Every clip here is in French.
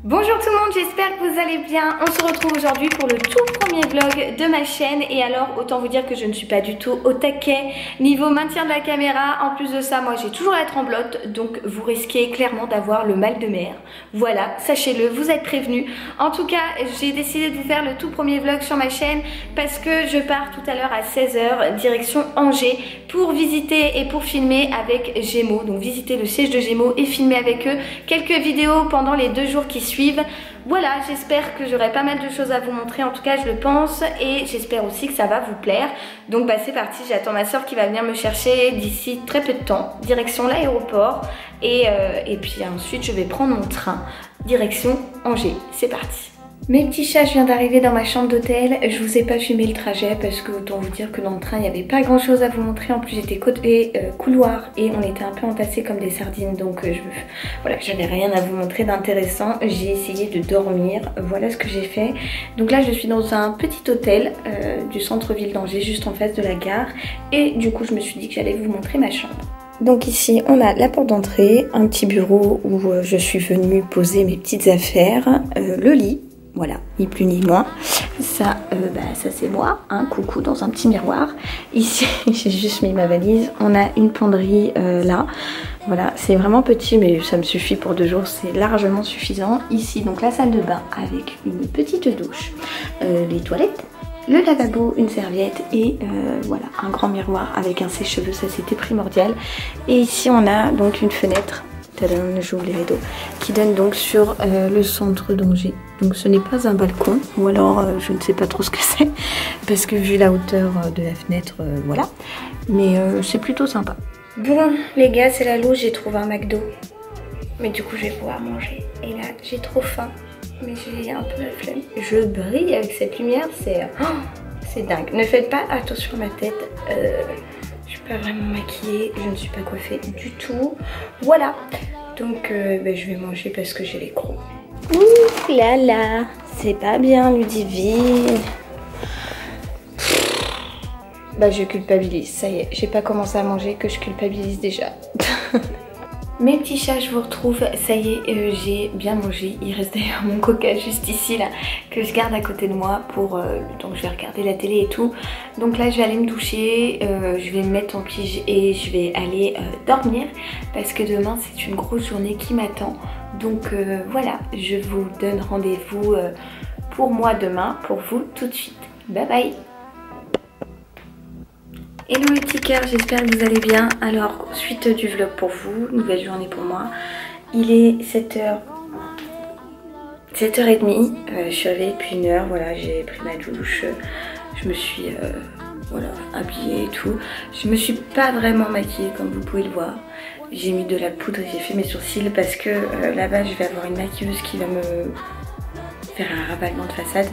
Bonjour tout le monde, j'espère que vous allez bien. On se retrouve aujourd'hui pour le tout premier vlog de ma chaîne. Et alors, autant vous dire que je ne suis pas du tout au taquet niveau maintien de la caméra. En plus de ça, moi j'ai toujours la tremblote, donc vous risquez clairement d'avoir le mal de mer. Voilà, sachez-le, vous êtes prévenus. En tout cas, j'ai décidé de vous faire le tout premier vlog sur ma chaîne parce que je pars tout à l'heure à 16 h direction Angers pour visiter et pour filmer avec Gémeaux. Donc visiter le siège de Gémeaux et filmer avec eux quelques vidéos pendant les 2 jours qui suivent. Voilà, j'espère que j'aurai pas mal de choses à vous montrer, en tout cas je le pense, et j'espère aussi que ça va vous plaire. Donc bah c'est parti, j'attends ma soeur qui va venir me chercher d'ici très peu de temps, direction l'aéroport, et puis ensuite je vais prendre mon train, direction Angers. C'est parti. Mes petits chats, je viens d'arriver dans ma chambre d'hôtel. Je vous ai pas filmé le trajet parce que autant vous dire que dans le train il n'y avait pas grand chose à vous montrer. En plus j'étais côté couloir et on était un peu entassés comme des sardines, donc voilà, j'avais rien à vous montrer d'intéressant. J'ai essayé de dormir, voilà ce que j'ai fait. Donc là je suis dans un petit hôtel du centre-ville d'Angers, juste en face de la gare, et du coup je me suis dit que j'allais vous montrer ma chambre. Donc ici on a la porte d'entrée, un petit bureau où je suis venue poser mes petites affaires, le lit. Voilà, ni plus ni moins. Ça, ça c'est moi, hein, coucou, dans un petit miroir. Ici, j'ai juste mis ma valise. On a une penderie là. Voilà, c'est vraiment petit, mais ça me suffit pour 2 jours, c'est largement suffisant. Ici, donc la salle de bain avec une petite douche, les toilettes, le lavabo, une serviette et voilà, un grand miroir avec un sèche-cheveux, ça c'était primordial. Et ici, on a donc une fenêtre. J'ouvre les rideaux, qui donne donc sur le centre d'Angers. Donc ce n'est pas un balcon, ou alors je ne sais pas trop ce que c'est, parce que vu la hauteur de la fenêtre, voilà. Mais c'est plutôt sympa. Bon les gars, c'est la louche, j'ai trouvé un McDo. Mais du coup je vais pouvoir manger. Et là j'ai trop faim, mais j'ai un peu la flemme. Je brille avec cette lumière, c'est dingue. Ne faites pas attention à ma tête. Je suis pas vraiment maquillée, je ne suis pas coiffée du tout. Voilà, donc je vais manger parce que j'ai les crocs. Ouh là là, c'est pas bien Ludivine. Bah je culpabilise, ça y est, j'ai pas commencé à manger que je culpabilise déjà. Mes petits chats, je vous retrouve, ça y est, j'ai bien mangé. Il reste d'ailleurs mon coca juste ici là, que je garde à côté de moi pour le temps que je vais regarder la télé et tout. Donc là je vais aller me doucher, je vais me mettre en pige et je vais aller dormir parce que demain c'est une grosse journée qui m'attend. Donc voilà, je vous donne rendez-vous pour moi demain, pour vous tout de suite. Bye bye. Hello les petits cœurs, j'espère que vous allez bien. Alors, suite du vlog pour vous, nouvelle journée pour moi. Il est 7h30, je suis réveillée depuis 1 heure, voilà, j'ai pris ma douche, je me suis voilà, habillée et tout. Je me suis pas vraiment maquillée comme vous pouvez le voir. J'ai mis de la poudre et j'ai fait mes sourcils parce que là-bas je vais avoir une maquilleuse qui va me faire un ravalement de façade.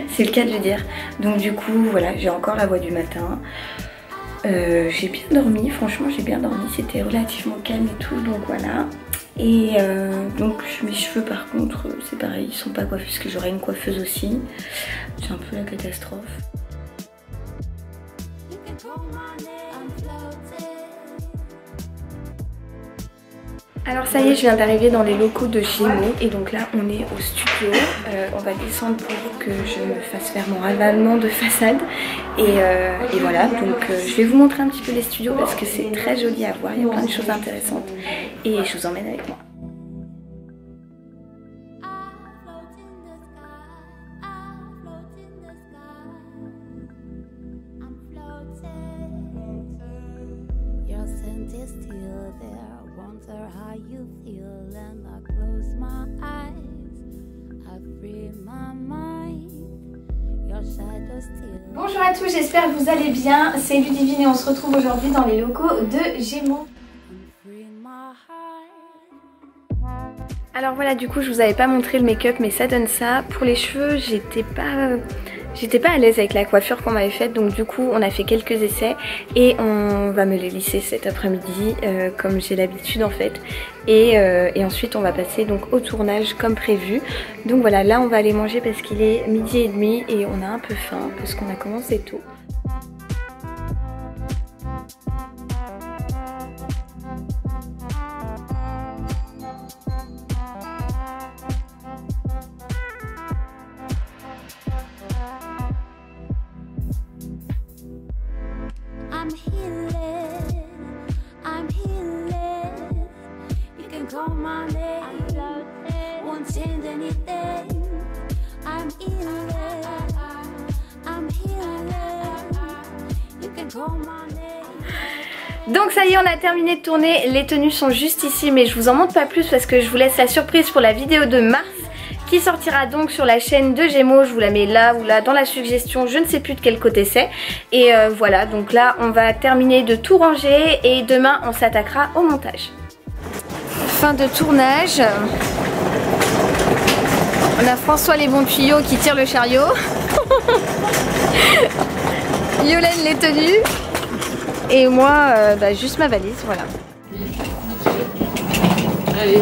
C'est le cas de le dire. Donc du coup voilà, j'ai encore la voix du matin. J'ai bien dormi, franchement j'ai bien dormi, c'était relativement calme et tout, donc voilà. Et donc mes cheveux par contre c'est pareil, ils sont pas coiffés parce que j'aurai une coiffeuse aussi. C'est un peu la catastrophe. Alors ça y est, je viens d'arriver dans les locaux de Gémeaux et donc là on est au studio. On va descendre pour que je me fasse faire mon ravalement de façade et voilà, donc je vais vous montrer un petit peu les studios parce que c'est très joli à voir, il y a plein de choses intéressantes et je vous emmène avec moi. Bonjour à tous, j'espère que vous allez bien, c'est Ludivine et on se retrouve aujourd'hui dans les locaux de Gémeaux. Alors voilà, du coup je vous avais pas montré le make-up mais ça donne ça. Pour les cheveux j'étais pas à l'aise avec la coiffure qu'on m'avait faite, donc du coup on a fait quelques essais et on va me les lisser cet après-midi comme j'ai l'habitude en fait. Et ensuite on va passer donc au tournage comme prévu. Donc voilà, là on va aller manger parce qu'il est 12h30 et on a un peu faim parce qu'on a commencé tôt. call my name. Won't change anything. I'm healing. I'm healing. You can call my name. Donc ça y est, on a terminé de tourner. Les tenues sont juste ici, mais je vous en montre pas plus parce que je vous laisse la surprise pour la vidéo de mars qui sortira donc sur la chaîne de Gémeaux. Je vous la mets là ou là dans la suggestion, je ne sais plus de quel côté c'est. Et voilà, donc là on va terminer de tout ranger et demain on s'attaquera au montage. Fin de tournage. On a François les bons tuyaux qui tire le chariot. Yolène les tenues. Et moi, juste ma valise, voilà. Allez.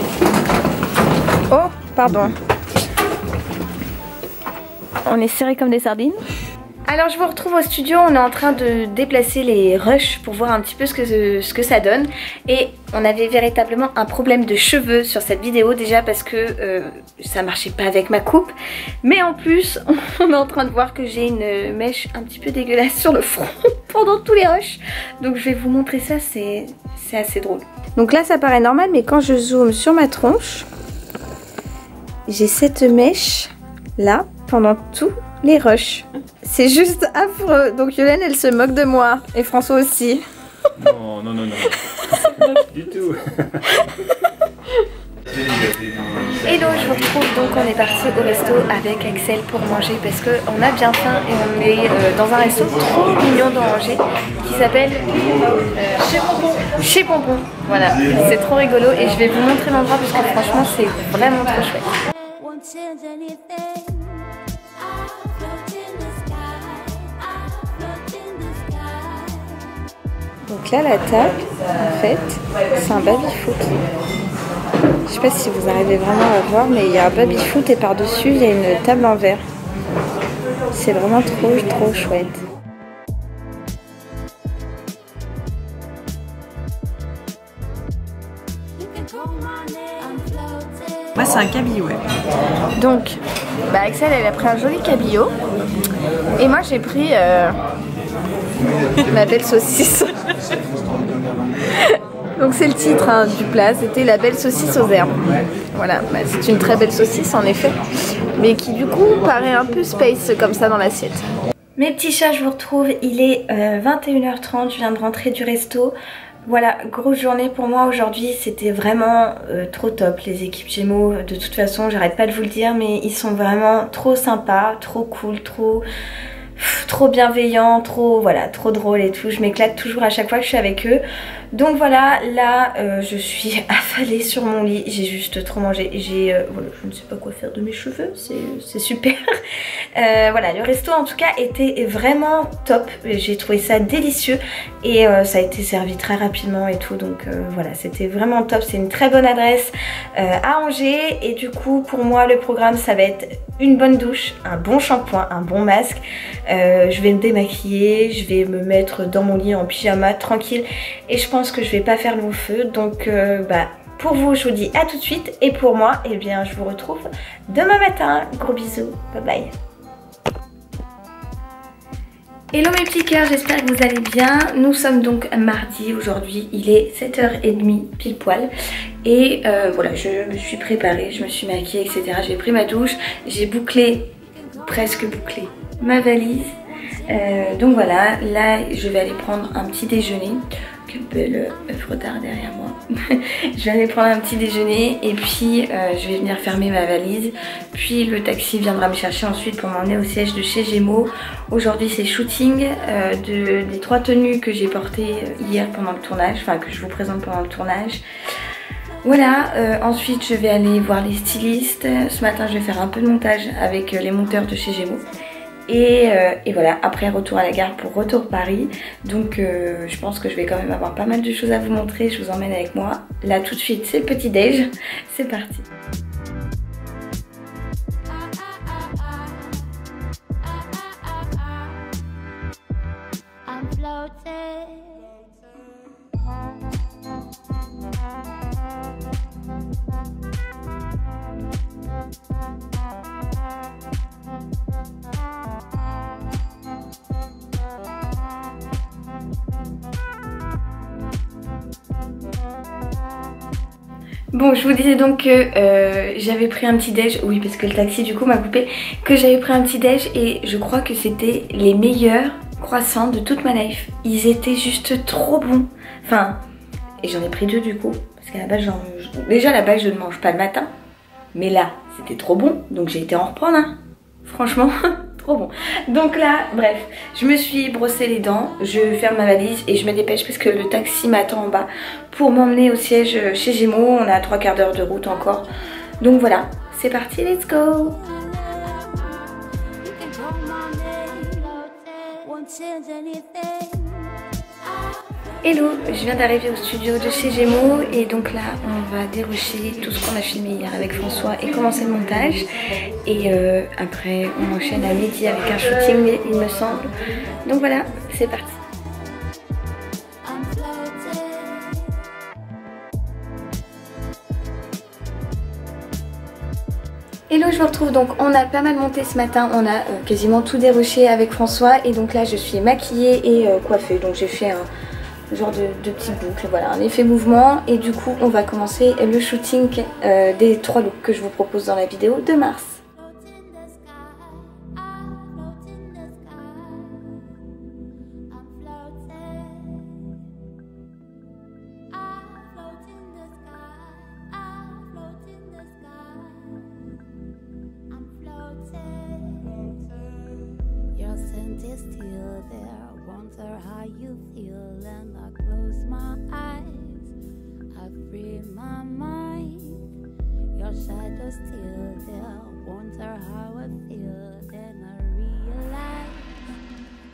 Oh, pardon. On est serrés comme des sardines. Alors je vous retrouve au studio, on est en train de déplacer les rushs pour voir un petit peu ce que ça donne. Et on avait véritablement un problème de cheveux sur cette vidéo, déjà parce que ça marchait pas avec ma coupe. Mais en plus, on est en train de voir que j'ai une mèche un petit peu dégueulasse sur le front pendant tous les rushs. Donc je vais vous montrer ça, c'est assez drôle. Donc là ça paraît normal, mais quand je zoome sur ma tronche, j'ai cette mèche là pendant tous les rushs. C'est juste affreux. Donc Yolène elle se moque de moi et François aussi. Non, non, non, non. Du tout. Hello, je vous retrouve. Donc on est parti au resto avec Axel pour manger parce qu'on a bien faim et on est dans un resto trop mignon d'Angers qui s'appelle Chez Bonbon. Voilà, c'est trop rigolo et je vais vous montrer l'endroit parce que franchement c'est vraiment trop chouette. Won't change anything. I float in the sky. I float in the sky. Donc là la table en fait c'est un baby-foot. Je sais pas si vous arrivez vraiment à voir, mais il y a un baby-foot et par-dessus il y a une table en verre. C'est vraiment trop chouette. You can call my name. I'm floating. Moi c'est un cabillaud. Donc Axel elle a pris un joli cabillaud et moi j'ai pris ma belle saucisse. Donc c'est le titre du plat, c'était la belle saucisse aux herbes. Voilà, c'est une très belle saucisse en effet, mais qui du coup paraît un peu space comme ça dans l'assiette. Mes petits chats, je vous retrouve, il est 21h30, je viens de rentrer du resto. Voilà, grosse journée pour moi aujourd'hui, c'était vraiment trop top les équipes Gémeaux. De toute façon, j'arrête pas de vous le dire, mais ils sont vraiment trop sympas, trop cool, trop bienveillants, trop drôles et tout. Je m'éclate toujours à chaque fois que je suis avec eux. Donc voilà, là je suis affalée sur mon lit, j'ai juste trop mangé. Voilà, je ne sais pas quoi faire de mes cheveux, c'est super. Voilà, le resto en tout cas était vraiment top, j'ai trouvé ça délicieux et ça a été servi très rapidement et tout. Donc voilà, c'était vraiment top, c'est une très bonne adresse à Angers. Et du coup pour moi le programme ça va être une bonne douche, un bon shampoing, un bon masque. Je vais me démaquiller, je vais me mettre dans mon lit en pyjama tranquille et je pense que je vais pas faire long feu. Donc pour vous je vous dis à tout de suite et pour moi eh bien je vous retrouve demain matin. Gros bisous, bye bye. Hello mes petits cœurs, j'espère que vous allez bien. Nous sommes donc mardi aujourd'hui, il est 7h30 pile poil. Et voilà, je me suis préparée, je me suis maquillée etc. J'ai pris ma douche, j'ai presque bouclé ma valise. Donc voilà, là je vais aller prendre un petit déjeuner. Quelle belle œuvre d'art derrière moi. Je vais aller prendre un petit déjeuner et puis je vais venir fermer ma valise. Puis le taxi viendra me chercher ensuite pour m'emmener au siège de chez Gémeaux. Aujourd'hui c'est shooting des 3 tenues que j'ai portées hier pendant le tournage, enfin que je vous présente pendant le tournage. Voilà, ensuite je vais aller voir les stylistes. Ce matin je vais faire un peu de montage avec les monteurs de chez Gémeaux. Et voilà, après retour à la gare pour retour Paris. Donc je pense que je vais quand même avoir pas mal de choses à vous montrer. Je vous emmène avec moi. Là tout de suite c'est le petit déj. C'est parti. I'm floating. Bon, je vous disais donc que j'avais pris un petit déj, oui parce que le taxi du coup m'a coupé, que j'avais pris un petit déj et je crois que c'était les meilleurs croissants de toute ma life. Ils étaient juste trop bons. Enfin, et j'en ai pris 2 du coup, parce qu'à la base, déjà à la base je ne mange pas le matin, mais là c'était trop bon, donc j'ai été en reprendre hein. Franchement, trop bon. Donc là, bref, je me suis brossé les dents, je ferme ma valise et je me dépêche parce que le taxi m'attend en bas pour m'emmener au siège chez Gémeaux. On a 3/4 d'heure de route encore. Donc voilà, c'est parti, let's go. You can call my name, won't change anything. Hello, je viens d'arriver au studio de chez Gémeaux et donc là on va dérocher tout ce qu'on a filmé hier avec François et commencer le montage et après on enchaîne à midi avec un shooting il me semble. Donc voilà, c'est parti. I'm floating. Hello, je vous retrouve. Donc on a pas mal monté ce matin, on a quasiment tout déroché avec François et donc là je suis maquillée et coiffée. Donc j'ai fait un genre de petites boucles, voilà, un effet mouvement et du coup on va commencer le shooting des 3 looks que je vous propose dans la vidéo de mars. Float in the sky. I float in the sky. I'm floating. I float in the sky. I float in the sky. I'm floating. Your scent is still there. Wonder how you feel. And I close my eyes. I free my mind. Your shadow's still there. Wonder how I feel. Then I realize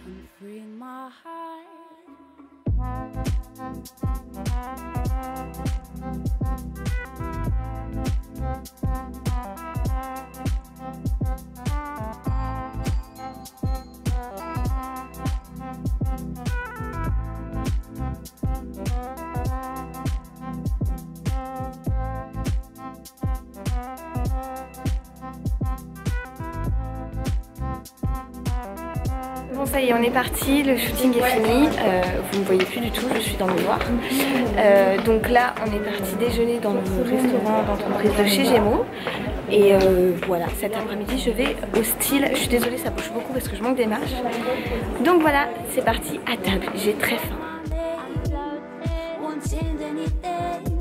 I'm free my heart. Bon ça y est, on est parti, le shooting est fini, vous ne me voyez plus du tout, je suis dans le noir. Donc là on est parti déjeuner dans le restaurant d'entreprise de chez Gémeaux. Et voilà, cet après-midi je vais au style, je suis désolée ça bouge beaucoup parce que je manque des marches. Donc voilà, c'est parti à table, j'ai très faim. Won't change anything.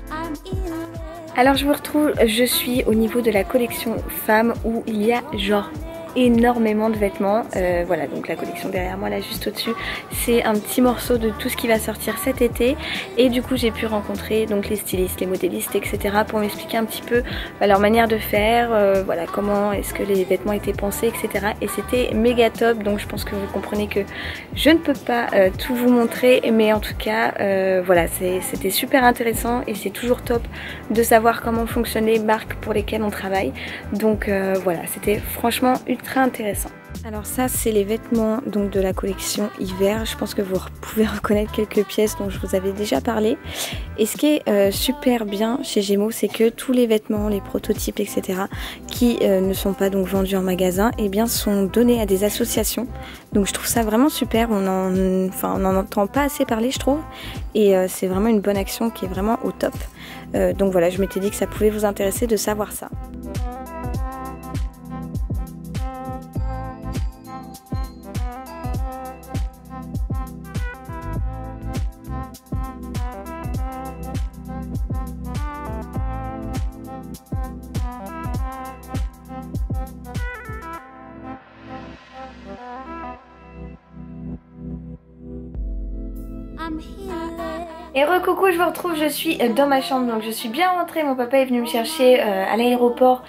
I'm in Alors je vous retrouve, je suis au niveau de la collection femmes où il y a genre énormément de vêtements. Voilà, donc la collection derrière moi là juste au-dessus, c'est un petit morceau de tout ce qui va sortir cet été et du coup j'ai pu rencontrer donc les stylistes, les modélistes etc. pour m'expliquer un petit peu leur manière de faire, voilà comment est-ce que les vêtements étaient pensés etc. Et c'était méga top, donc je pense que vous comprenez que je ne peux pas tout vous montrer, mais en tout cas voilà, c'était super intéressant et c'est toujours top de savoir comment fonctionnent les marques pour lesquelles on travaille. Donc voilà, c'était franchement ultra intéressant. Alors ça c'est les vêtements donc de la collection hiver, je pense que vous pouvez reconnaître quelques pièces dont je vous avais déjà parlé. Et ce qui est super bien chez Gémeaux, c'est que tous les vêtements, les prototypes etc. qui ne sont pas donc vendus en magasin, et bien sont donnés à des associations. Donc je trouve ça vraiment super, on en entend pas assez parler je trouve, et c'est vraiment une bonne action qui est vraiment au top. Donc voilà, je m'étais dit que ça pouvait vous intéresser de savoir ça. I'm healing. Et recoucou, je vous retrouve, je suis dans ma chambre, donc je suis bien rentrée, mon papa est venu me chercher à l'aéroport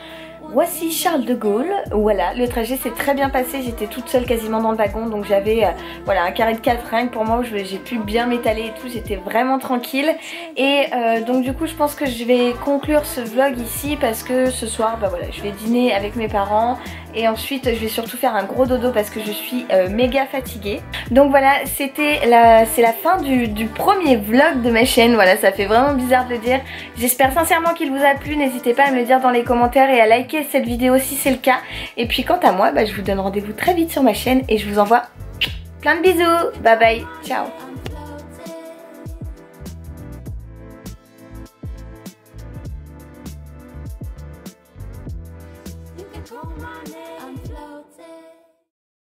Voici Charles de Gaulle. Voilà, le trajet s'est très bien passé, j'étais toute seule quasiment dans le wagon, donc j'avais voilà, un carré de 4 rien que pour moi où j'ai pu bien m'étaler et tout, j'étais vraiment tranquille. Et donc du coup je pense que je vais conclure ce vlog ici parce que ce soir bah voilà, je vais dîner avec mes parents et ensuite je vais surtout faire un gros dodo parce que je suis méga fatiguée. Donc voilà, c'est la fin du premier vlog de ma chaîne. Voilà, ça fait vraiment bizarre de le dire. J'espère sincèrement qu'il vous a plu, n'hésitez pas à me le dire dans les commentaires et à liker cette vidéo si c'est le cas. Et puis quant à moi, bah, je vous donne rendez-vous très vite sur ma chaîne et je vous envoie plein de bisous. Bye bye, ciao. I'm floating.